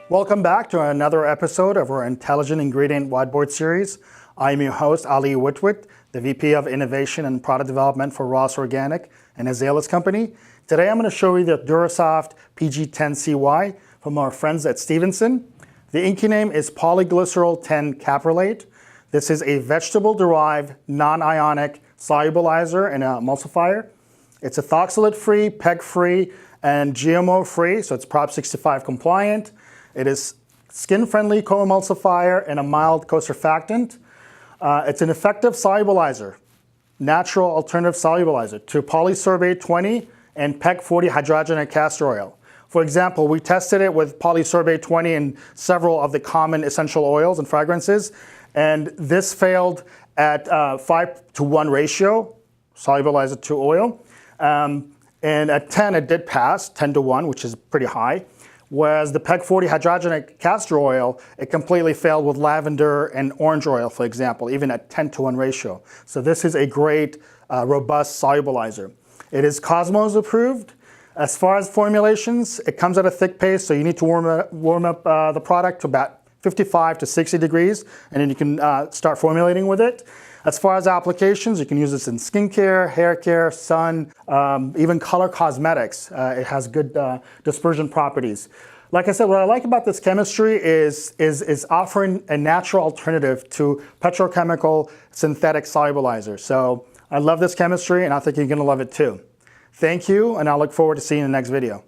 Welcome back to another episode of our Intelligent Ingredient Whiteboard series. I'm your host, Ali Witwit, the VP of Innovation and Product Development for Ross Organic and Azalea's company. Today I'm going to show you the Durosoft PG10-CY from our friends at Stephenson. The inky name is polyglycerol 10 caprolate. This is a vegetable-derived, non-ionic solubilizer and emulsifier. It's ethoxylate-free, PEG-free, and GMO-free, so it's Prop 65 compliant. It is skin-friendly co-emulsifier and a mild co-surfactant. It's an effective solubilizer, natural alternative solubilizer to polysorbate 20 and PEG 40 hydrogenated castor oil. For example, we tested it with polysorbate 20 and several of the common essential oils and fragrances, and this failed at 5-to-1 ratio, solubilizer to oil. And at 10, it did pass, 10-to-1, which is pretty high. Whereas the PEG 40 hydrogenated castor oil, it completely failed with lavender and orange oil, for example, even at 10-to-1 ratio. So this is a great, robust solubilizer. It is Cosmos approved. As far as formulations, it comes at a thick paste, so you need to warm up the product to about 55 to 60 degrees, and then you can start formulating with it. As far as applications, you can use this in skincare, hair care, sun, even color cosmetics. It has good dispersion properties. Like I said, what I like about this chemistry is offering a natural alternative to petrochemical synthetic solubilizers. So I love this chemistry, and I think you're going to love it too. Thank you, and I look forward to seeing you in the next video.